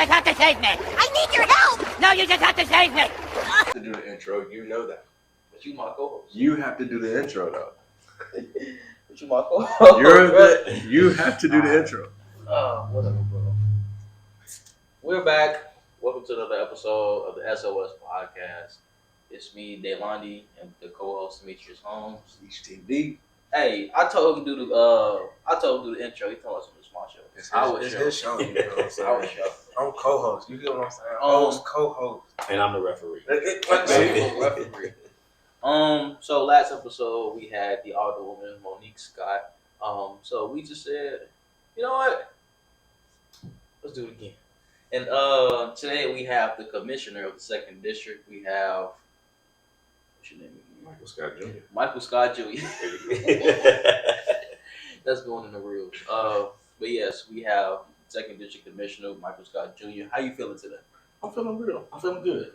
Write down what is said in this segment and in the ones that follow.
just have to save me. I need your help. No, you just have to save me. To do the intro, you know that. But you my co-host. You have to do the intro though. But you my co-host. You have to do the intro. Whatever, bro. We're back. Welcome to another episode of the S.O.S Podcast. It's me, Delandi, and the co-host Demetrius Holmes. HTV. Hey, I told him to do the intro. He told us it was my show. It's his show. You know what I'm saying? Our show. I'm co-host. You get what I'm saying? Host, co-host. And I'm the referee. Referee. So last episode we had the Alderwoman Monique Scott. So we just said, you know what? Let's do it again. And today we have the commissioner of the 2nd District. We have what's your name again? Michael Scott Jr. Michael Scott Jr. That's going in the reels. But yes, we have 2nd District Commissioner Michael Scott Jr. How you feeling today? I'm feeling real. I'm feeling good.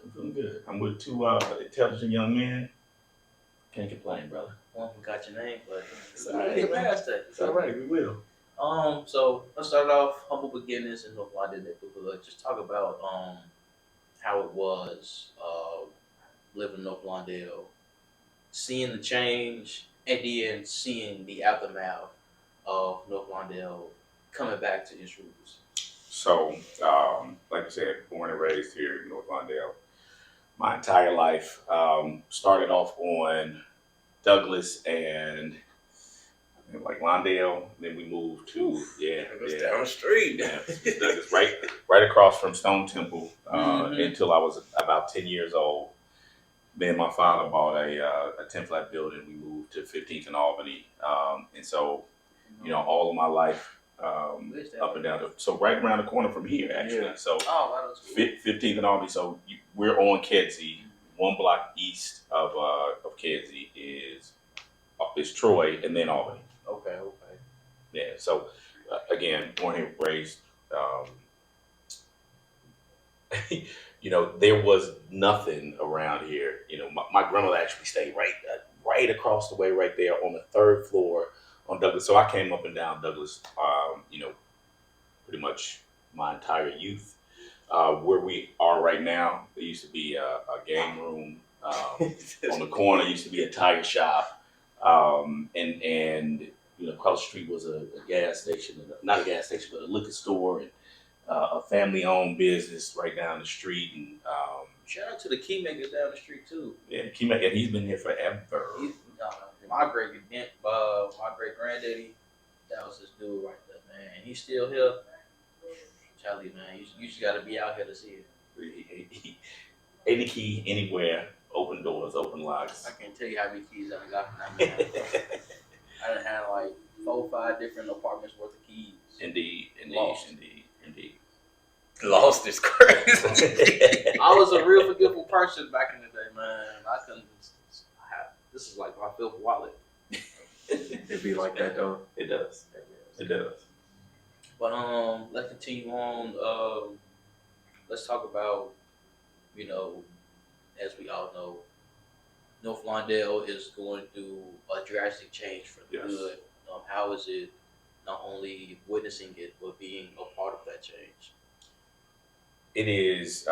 I'm with two intelligent young men. Can't complain, brother. Well, we got your name, but It's all right, get man. past that. It's all right. We will. So let's start off humble beginnings in North London. Just talk about how it was living in North Lawndale, seeing the change, and then seeing the aftermath of North Lawndale coming back to its roots. So, like I said, born and raised here in North Lawndale. My entire life started off on Douglas and like Lawndale. Then we moved to Down the street. Douglas, right across from Stone Temple until I was about 10 years old. Then my father bought a 10-flat building. We moved to 15th and Albany, and so all of my life up and down. So right around the corner from here, actually. Yeah. So Oh, that's cool. 15th and Albany. So we're on Kedzie. 1 block east of Kedzie is Troy, and then Albany. Okay. Yeah. So again, born here, raised. There was nothing around here. My grandmother actually stayed right across the way, right there on the 3rd floor on Douglas. So I came up and down Douglas, pretty much my entire youth. Where we are right now, there used to be a game room on the corner. Used to be a tire shop, and across the street was a gas station, not a gas station, but a liquor store, and a family-owned business right down the street. And Shout out to the key makers down the street too. yeah, he's been here forever. My great granddaddy, that was this dude right there, man. He's still here. Charlie, man, you just got to be out here to see it. Any key, anywhere, open doors, open locks. I can't tell you how many keys I got from that man. I done had like 4 or 5 different apartments worth of keys. Indeed. Lost. Lost is crazy. I was a real forgetful person back in the day, man. I couldn't. This is like my 5th wallet. It be like that though. It does. But let's continue on. Let's talk about, as we all know, North Lawndale is going through a drastic change for the good. How is it not only witnessing it, but being a part of that change? It is.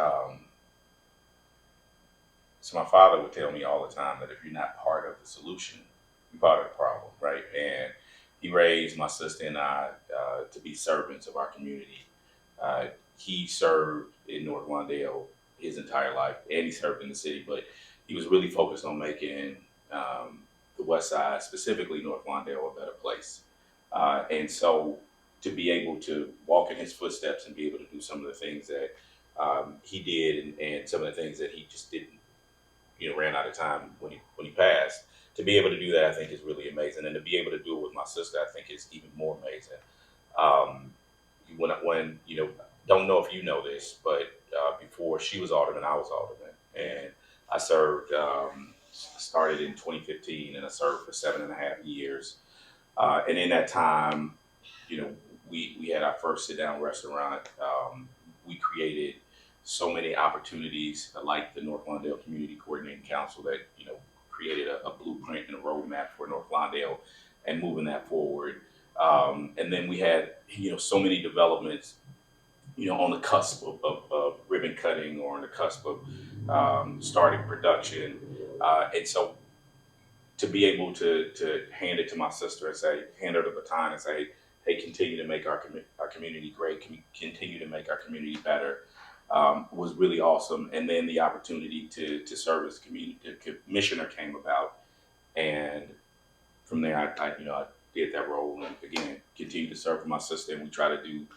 So my father would tell me all the time that if you're not part of the solution, you're part of the problem, right? And he raised my sister and I to be servants of our community. He served in North Lawndale his entire life, and he served in the city, but he was really focused on making the West Side, specifically North Lawndale, a better place. And so to be able to walk in his footsteps and be able to do some of the things that he did and some of the things that he just didn't, ran out of time when he passed. To be able to do that, I think is really amazing. And to be able to do it with my sister, I think is even more amazing. When don't know if you know this, but before she was alderman, I was alderman. And I served, started in 2015, and I served for 7.5 years. And in that time, we had our first sit-down restaurant. We created so many opportunities, like the North Lawndale Community Coordinating Council, that created a blueprint and a roadmap for North Lawndale and moving that forward. And then we had so many developments on the cusp of ribbon cutting or on the cusp of starting production. And so to be able to hand it to my sister and say, hand her the baton and say, hey, continue to make our community great, continue to make our community better, was really awesome. And then the opportunity to serve as community commissioner came about, and from there, I did that role, and again, continue to serve for my sister, and we try to do,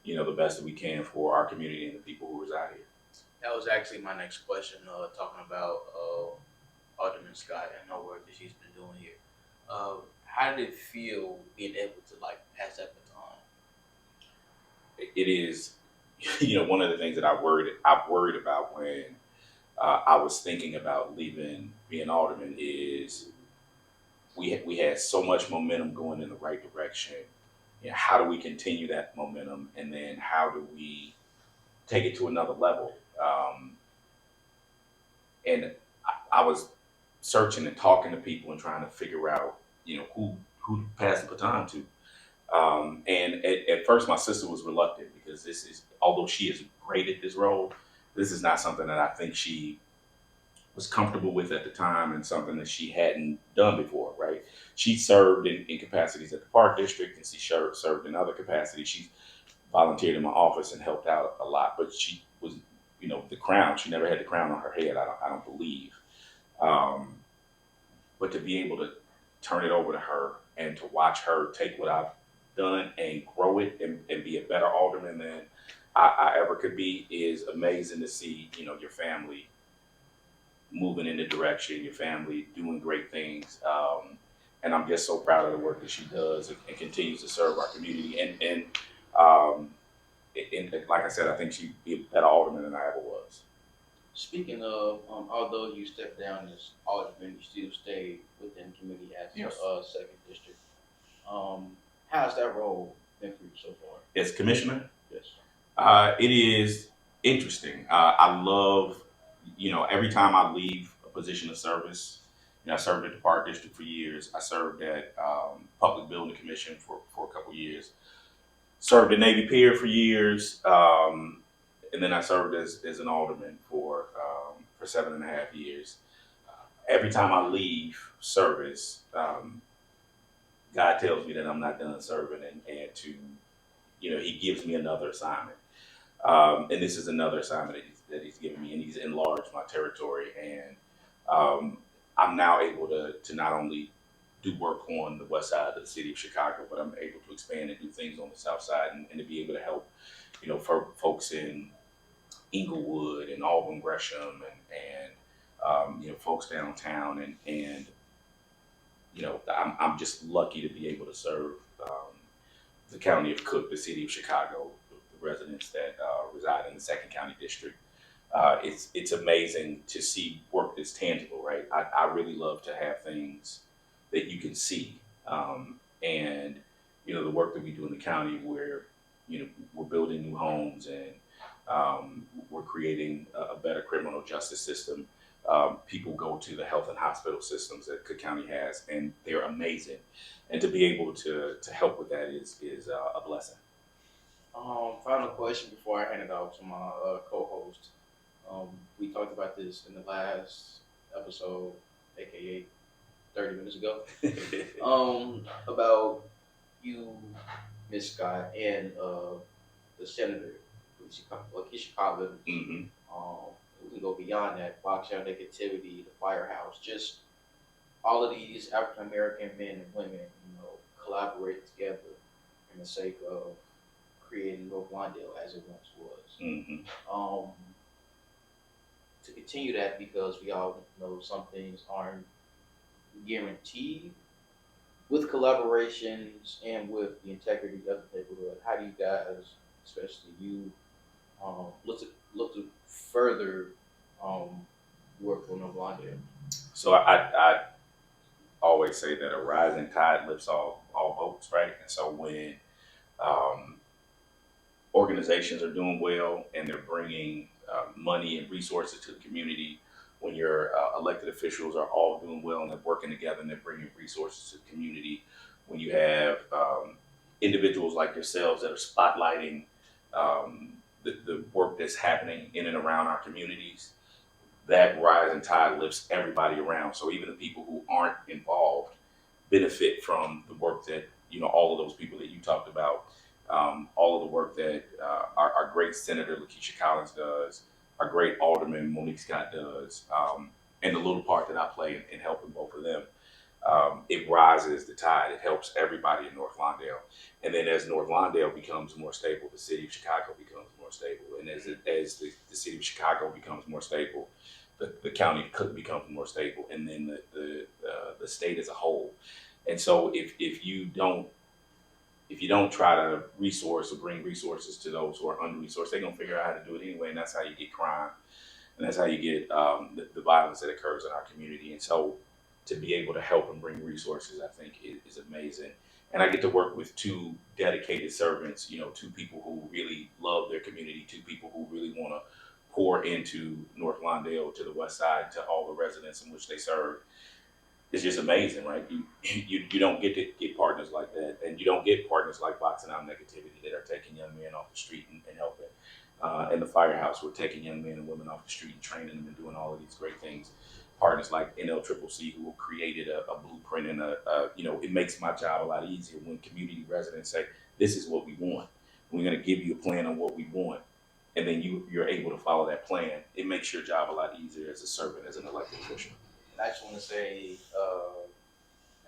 the best that we can for our community and the people who reside here. That was actually my next question, talking about Alderman Scott and her work that she's been doing here. How did it feel being able to pass that baton? It is, one of the things that I've worried about when I was thinking about leaving being alderman is we had so much momentum going in the right direction. How do we continue that momentum, and then how do we take it to another level? And I was searching and talking to people and trying to figure out, who to pass the baton to. And at first, my sister was reluctant because although she is great at this role, this is not something that I think she was comfortable with at the time, and something that she hadn't done before, right? She served in capacities at the Park District, and she served in other capacities. She volunteered in my office and helped out a lot, but she was, the crown. She never had the crown on her head, I don't believe. But to be able to turn it over to her and to watch her take what I've done and grow it and be a better alderman than I ever could be is amazing to see, your family moving in the direction, your family doing great things. And I'm just so proud of the work that she does and continues to serve our community. And like I said, I think she'd be a better alderman than I ever was. Speaking of, although you stepped down as alderman, you still stayed within committee as Yes. second district. How's that role been for you so far? As commissioner, Yes. it is interesting. I love, every time I leave a position of service. I served at the Park District for years. I served at Public Building Commission for a couple years. Served at Navy Pier for years. And then I served as an alderman for 7.5 years. Every time I leave service, God tells me that I'm not done serving, and to, He gives me another assignment. And this is another assignment that He's given me, and He's enlarged my territory. And I'm now able to not only do work on the west side of the city of Chicago, but I'm able to expand and do things on the south side, and to be able to help, for folks in Inglewood and Auburn Gresham and folks downtown, and I'm just lucky to be able to serve the county of Cook, the city of Chicago, the residents that reside in the second county district. It's amazing to see work that's tangible, right? I really love to have things that you can see, and the work that we do in the county, where we're building new homes, and we're creating a better criminal justice system. People go to the health and hospital systems that Cook County has, and they're amazing. And to be able to help with that is a blessing. Final question before I hand it off to my co-host. We talked about this in the last episode, aka 30 minutes ago, about you, Miss Scott, and the senator, Chicago. Mm-hmm. We can go beyond that. Boxer negativity, the firehouse, just all of these African American men and women, collaborate together in the sake of creating North Lawndale as it once was. Mm-hmm. To continue that, because we all know some things aren't guaranteed with collaborations and with the integrity of the neighborhood. How do you guys, especially you, look to further work on North Lawndale? So I always say that a rising tide lifts all boats, right? And so when organizations are doing well and they're bringing money and resources to the community, when your elected officials are all doing well and they're working together and they're bringing resources to the community, when you have individuals like yourselves that are spotlighting work that's happening in and around our communities, that rising tide lifts everybody around. So even the people who aren't involved benefit from the work that, all of those people that you talked about, all of the work that our great Senator Lakeisha Collins does, our great Alderman Monique Scott does, and the little part that I play in helping both of them. It rises the tide. It helps everybody in North Lawndale. And then as North Lawndale becomes more stable, the city of Chicago becomes more stable. And as the city of Chicago becomes more stable, the county becomes more stable, and then the state as a whole. And so if you don't try to resource or bring resources to those who are under-resourced, they're gonna figure out how to do it anyway, and that's how you get crime, and that's how you get the violence that occurs in our community. And so to be able to help and bring resources, I think is amazing. And I get to work with two dedicated servants, two people who really love their community, two people who really want to pour into North Lawndale, to the west side, to all the residents in which they serve. It's just amazing, right? You don't get to get partners like that, and you don't get partners like Boxing Out Negativity that are taking young men off the street and helping. In the Firehouse, we're taking young men and women off the street and training them and doing all of these great things. Partners like NLCCC, who created a blueprint and it makes my job a lot easier when community residents say, this is what we want. We're going to give you a plan on what we want. And then you're able to follow that plan. It makes your job a lot easier as a servant, as an elected official. I just want to say,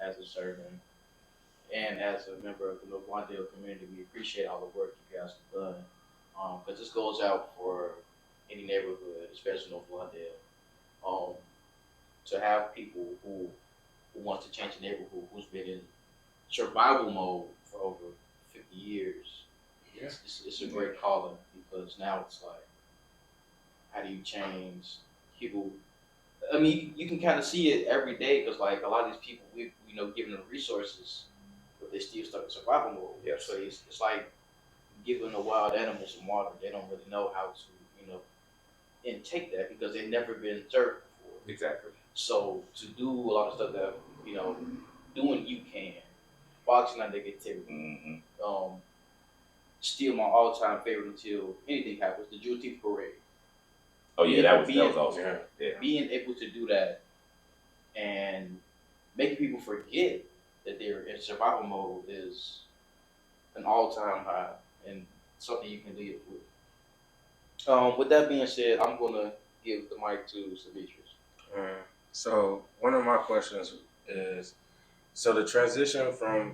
as a servant and as a member of the North Lawndale community, we appreciate all the work you guys have done. Because this goes out for any neighborhood, especially North Lawndale. To have people who want to change the neighborhood, who's been in survival mode for over 50 years, it's a great calling, because now it's like, how do you change people? I mean, you can kind of see it every day, because like a lot of these people, we giving them resources, but they still stuck in survival mode. Yes. So it's like giving a wild animal some water. They don't really know how to, intake that, because they've never been served before. Exactly. So to do a lot of stuff that, doing you can, Boxing Out Negativity, still my all-time favorite until anything happens, the Juneteenth Parade. Oh yeah, that was awesome. Yeah. Being able to do that and making people forget that they're in survival mode is an all-time high and something you can live with. With that being said, I'm gonna give the mic to Demetrius. So one of my questions is, so the transition from,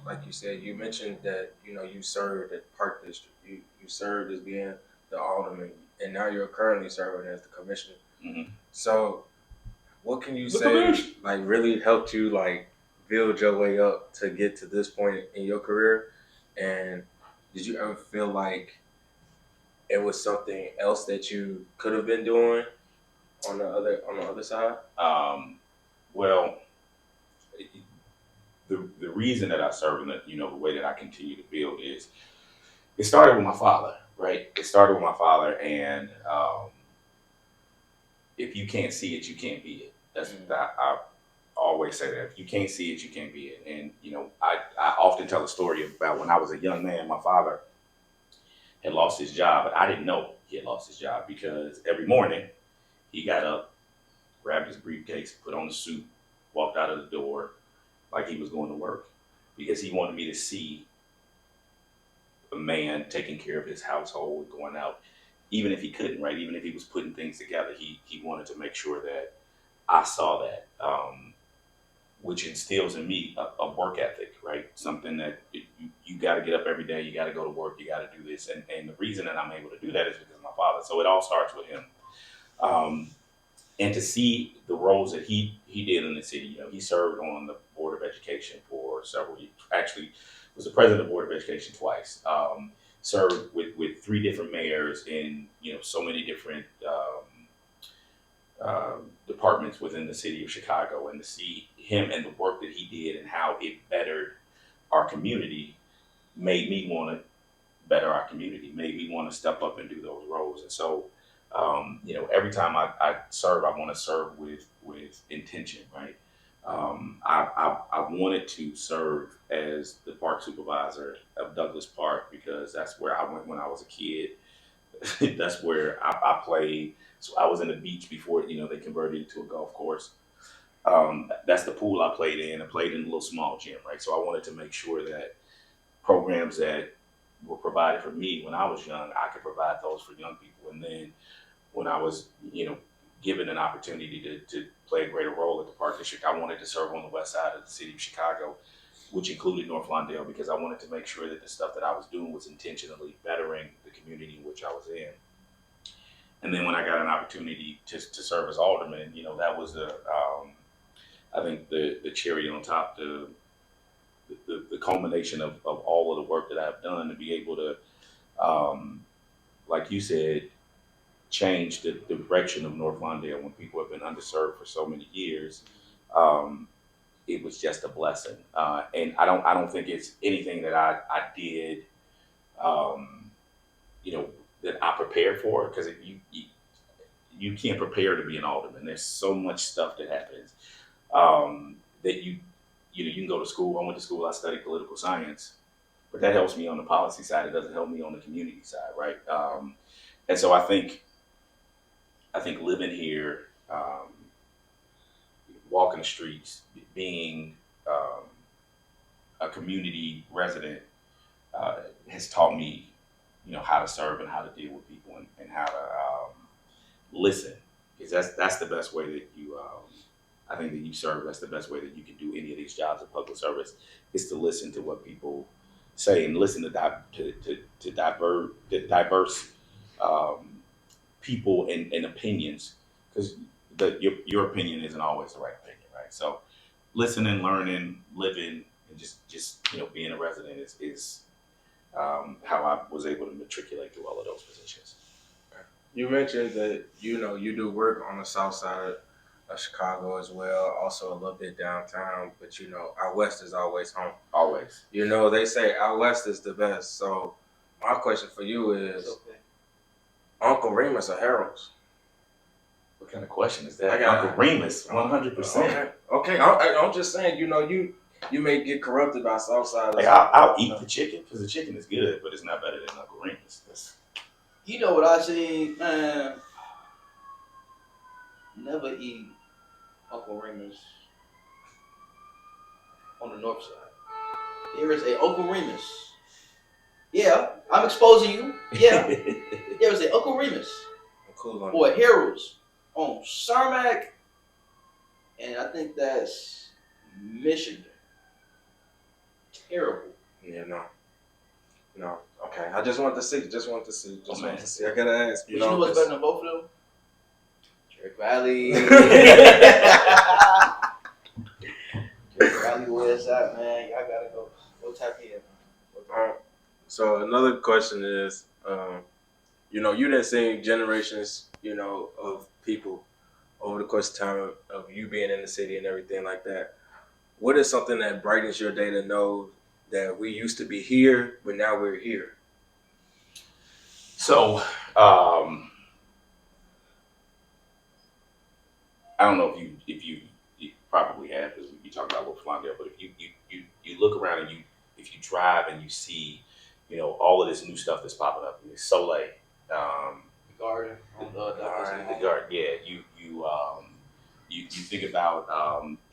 like you said, you mentioned that, you served at Park District. You served as being the alderman, and now you're currently serving as the commissioner. Mm-hmm. So what can you say, like, really helped you, like, build your way up to get to this point in your career? And did you ever feel like it was something else that you could have been doing on the other side? Well, the reason that I serve and the way that I continue to build is, it started with my father, right? It started with my father, and if you can't see it, you can't be it. That's I always say that. If you can't see it, you can't be it. And I often tell a story about when I was a young man, my father had lost his job, but I didn't know he had lost his job, because every morning he got up, grabbed his briefcase, put on the suit, walked out of the door like he was going to work, because he wanted me to see a man taking care of his household, going out, even if he couldn't, right? Even if he was putting things together, he wanted to make sure that I saw that, which instills in me a work ethic, right? Something that you got to get up every day, you got to go to work, you got to do this. And the reason that I'm able to do that is because of my father. So it all starts with him. And to see the roles that he did in the city, he served on the Board of Education for several years. Actually, was the president of the Board of Education twice. Served with three different mayors in so many different departments within the city of Chicago, and to see him and the work that he did and how it bettered our community made me want to better our community, made me want to step up and do those roles. And so, every time I serve, I want to serve with intention, right? I wanted to serve as the park supervisor of Douglas Park, because that's where I went when I was a kid. That's where I played. So I was in the beach before they converted it to a golf course. That's the pool I played in. I played in a little small gym, right? So I wanted to make sure that programs that were provided for me when I was young, I could provide those for young people. And then when I was, given an opportunity to play a greater role at the Park District, I wanted to serve on the west side of the city of Chicago, which included North Lawndale, because I wanted to make sure that the stuff that I was doing was intentionally bettering the community in which I was in. And then when I got an opportunity to serve as alderman, that was I think the cherry on top, the culmination of all of the work that I've done to be able to, like you said, change the direction of North Lawndale when people have been underserved for so many years. It was just a blessing, and I don't think it's anything that I did, that I prepared for, because you can't prepare to be an alderman. There's so much stuff that happens, that you can go to school. I went to school. I studied political science, but that helps me on the policy side. It doesn't help me on the community side, right? And so I think living here, walking the streets, being a community resident, has taught me, how to serve and how to deal with people, and how to listen. Because that's the best way that you, I think that you serve. That's the best way that you can do any of these jobs of public service, is to listen to what people say and listen to diverse people and opinions, because your opinion isn't always the right opinion, right? So listening, learning, living, and just being a resident is how I was able to matriculate through all of those positions. You mentioned that you do work on the south side of Chicago as well, also a little bit downtown, but out west is always home. Always. They say out west is the best. So my question for you is, Uncle Remus or Harold's? What kind of question is that? Uncle Remus, 100%. Okay. I'm just saying, you may get corrupted by Southside. Like, I'll eat the chicken, because the chicken is good, but it's not better than Uncle Remus. You know what I see, man? Never eat Uncle Remus on the north side. There is a Uncle Remus. Yeah, I'm exposing you. Yeah, there is a Uncle Remus. Or Harold's on Sarmac, and I think that's Michigan. Terrible. Yeah, no. Okay, I just want to see. I gotta ask. You know what's better than both of them? Drake Valley. Drake Valley, where's that, man? Y'all gotta go tap in. So another question is, you done seen generations, of people over the course of time of you being in the city and everything like that. What is something that brightens your day to know that we used to be here, but now we're here? So, I don't know if you probably have, because you talk about North Lawndale, but if you look around and if you drive and you see, all of this new stuff that's popping up, Soleil, the garden, the garden, yeah. You think about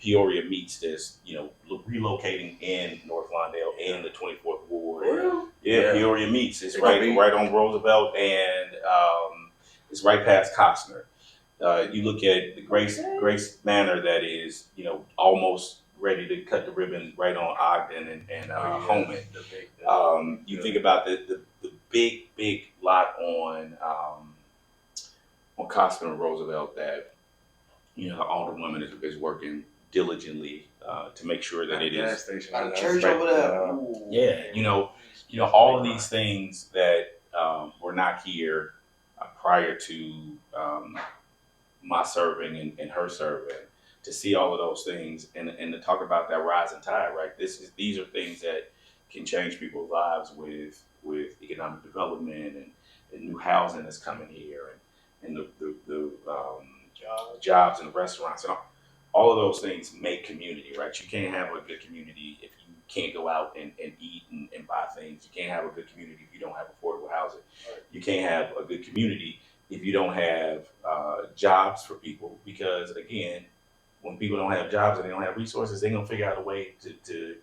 Peoria Meats that's relocating in North Lawndale in the 24th Ward. Yeah, Peoria Meats. It's right on Roosevelt, and it's right past Costner. You look at the Grace Manor that is almost ready to cut the ribbon right on Ogden and Homan. You think about the big lot on Costner and Roosevelt that the Alderwoman is working diligently to make sure that it is. Got a church over there. Yeah, all of these things that were not here prior to my serving and her serving, to see all of those things and to talk about that rising tide, right? These are things that can change people's lives with economic development and new housing that's coming here and the jobs and the restaurants and all of those things make community, right? You can't have a good community if you can't go out and eat and buy things. You can't have a good community if you don't have affordable housing. You can't have a good community if you don't have jobs for people. Because again, when people don't have jobs and they don't have resources, they're gonna figure out a way to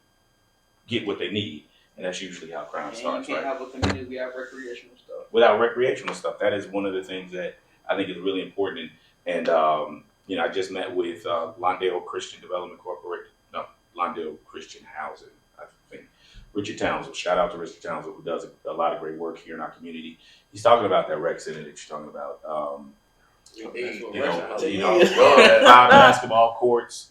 get what they need, and that's usually how crime starts. You can't have a community without recreational stuff. Without recreational stuff, that is one of the things that I think is really important. And I just met with Lawndale Christian Development Corporation. No, Lawndale Christian Housing. I think Richard Townsend. Shout out to Richard Townsend, who does a lot of great work here in our community. He's talking about that rec center that you're talking about. 5 basketball courts,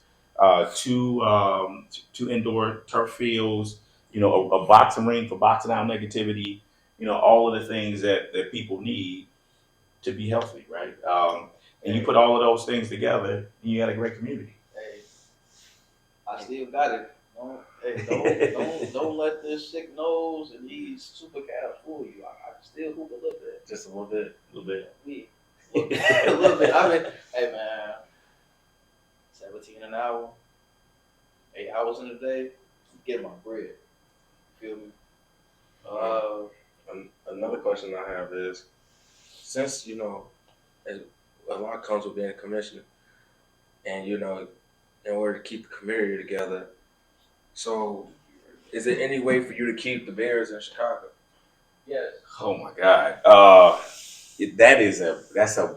2 indoor turf fields, a boxing ring for boxing out negativity, all of the things that people need to be healthy, right? And you put all of those things together, and you got a great community. Hey, I still got it. Don't let this sick nose and these super calves fool you. I can still hoop a little bit. Just a little bit. A little bit. I mean, hey man, 17 an hour, 8 hours in a day, get my bread. Feel me? Another question I have is, since a lot comes with being a commissioner, and in order to keep the community together, so is there any way for you to keep the Bears in Chicago? Yes. Oh my God. That's a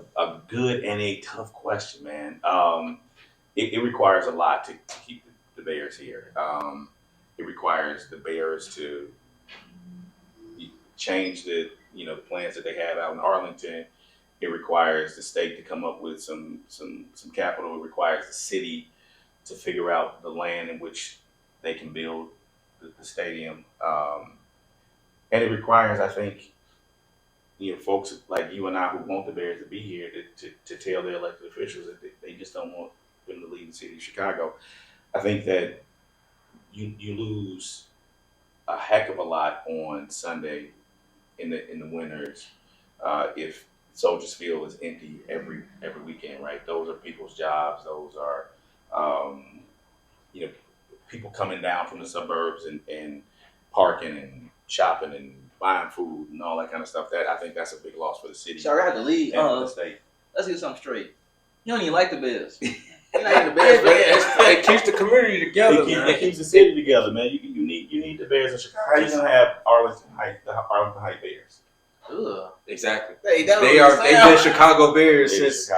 good and a tough question, man. It requires a lot to keep the Bears here. It requires the Bears to change the plans that they have out in Arlington. It requires the state to come up with some capital. It requires the city to figure out the land in which they can build the stadium. And it requires, I think, folks like you and I who want the Bears to be here to tell their elected officials that they just don't want them to leave the city of Chicago. I think that you lose a heck of a lot on Sunday in the winters if Soldiers Field is empty every weekend, right? Those are people's jobs. Those are people coming down from the suburbs and parking and shopping and buying food and all that kind of stuff. That I think that's a big loss for the city. Sorry, I had to leave. And for the state. Let's get something straight. You don't even like the Bears. You're not even the Bears. It keeps the community together. It keeps the city together, man. You need the Bears in Chicago. How are you gonna have the Arlington Heights Bears? Ugh. Exactly. They've been Chicago Bears since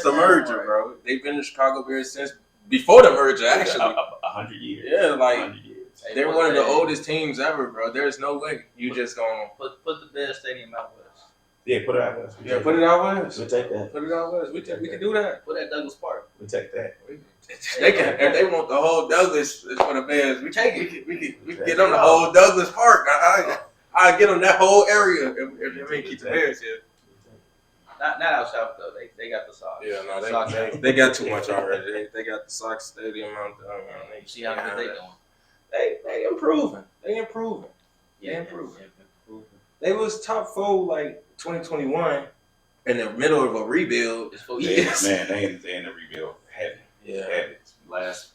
the merger, bro. They've been the Chicago Bears since before the merger, actually. 100 years. Yeah, 100 years. They're one of the oldest teams ever, bro. There's no way you just gonna put the Bears stadium out west. Yeah, put it out west. Put it out west. We'll take that. Put it out west. We can do that. Put that Douglas Park. We'll take that. They can. If they want the whole Douglas for the Bears, we can get on the whole Douglas Park. I get on that whole area if they keep the Bears here. Not out south though. They got the Sox. Yeah, no, they got too much already. They got the Sox Stadium out there. See how good they doing. They improving. They improving. They was top 4 like 2021 in the middle of a rebuild. Yes. Man, they in the rebuild heavy. Yeah. Last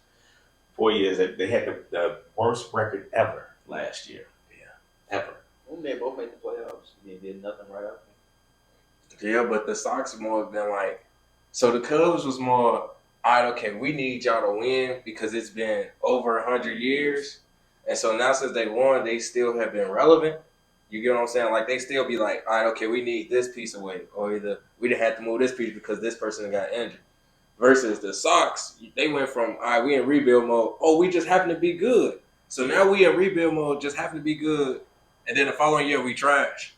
4 years, they had the worst record ever last year. Yeah. Ever. When they both made the playoffs, they did nothing right after. Yeah, but the Sox more than like, so the Cubs was more, all right, okay, we need y'all to win because it's been over 100 years. And so now since they won, they still have been relevant. You get what I'm saying? Like, they still be like, all right, okay, we need this piece away. Or either we didn't have to move this piece because this person got injured. Versus the Sox, they went from, all right, we in rebuild mode. Oh, we just happen to be good. So now we in rebuild mode, just happen to be good. And then the following year, we trash.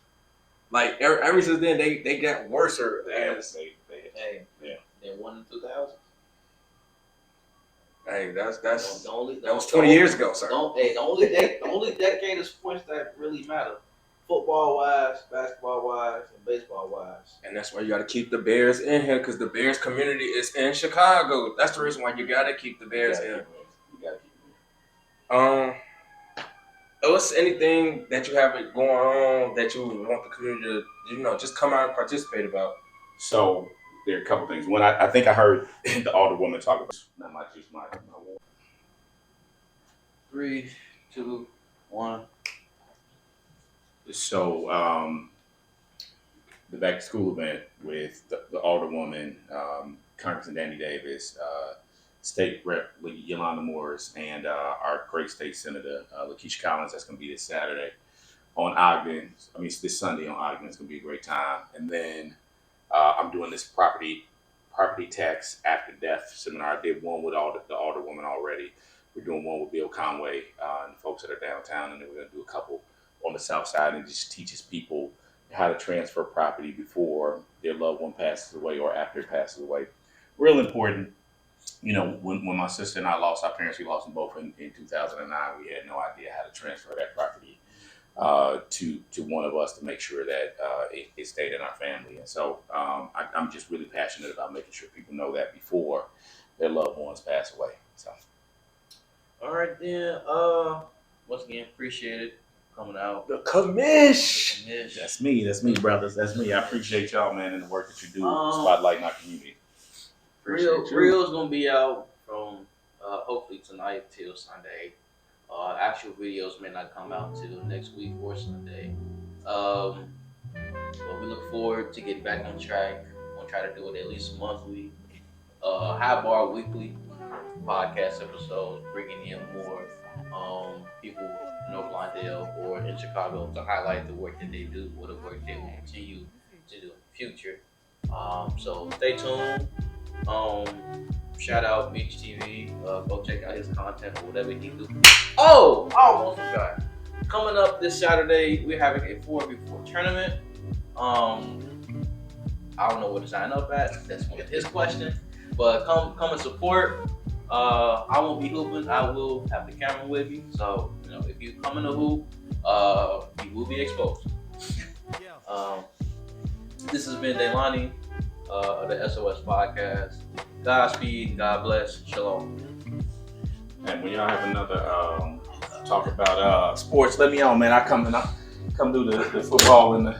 Like, ever since then, they got worse. They won in 2000. Hey, that was 20 years ago, sir. The only decade of sports that really matter, football wise, basketball wise, and baseball wise. And that's why you got to keep the Bears in here because the Bears community is in Chicago. That's the reason why you got to keep the Bears in. You got to keep them. What's anything that you have going on that you want the community to, just come out and participate about? So there are a couple things. One, I think I heard the Alderwoman talk about. Not my juice, my 3, 2, 1. So, the back to school event with the Alderwoman, Congressman Danny Davis, State Rep Yolanda Morris, and our great state senator Lakeisha Collins. That's going to be this Saturday on Ogden. I mean, it's this Sunday on Ogden. It's going to be a great time. And then I'm doing this property tax after death seminar. I did one with the Alderwoman already. We're doing one with Bill Conway and the folks that are downtown, and then we're going to do a couple on the south side, and just teaches people how to transfer property before their loved one passes away or after it passes away. Real important. You know, when my sister and I lost our parents, we lost them both in 2009. We had no idea how to transfer that property to one of us to make sure that it stayed in our family. And so I'm just really passionate about making sure people know that before their loved ones pass away. So. All right then. Once again, appreciate it coming out. The commish. That's me, brothers. That's me. I appreciate y'all, man, and the work that you do spotlighting our community. Real's gonna be out from hopefully tonight till Sunday. Actual videos may not come out till next week or Sunday. But we look forward to getting back on track. We'll try to do it at least monthly. High bar weekly podcast episodes, bringing in more people in North Lawndale or in Chicago to highlight the work that they do or the work they will continue to do in the future. So stay tuned. Shout out Beach TV. Go check out his content or whatever he do. Oh, I almost forgot. Coming up this Saturday, we're having a 4v4 tournament. I don't know where to sign up at. That's one of his questions. But come and support. I won't be hooping. I will have the camera with me. So, you know, if you come in the hoop, you will be exposed. This has been Delani of the S.O.S Podcast. Godspeed, God bless, shalom. And when y'all have another talk about sports, let me know, man. I come do the football and the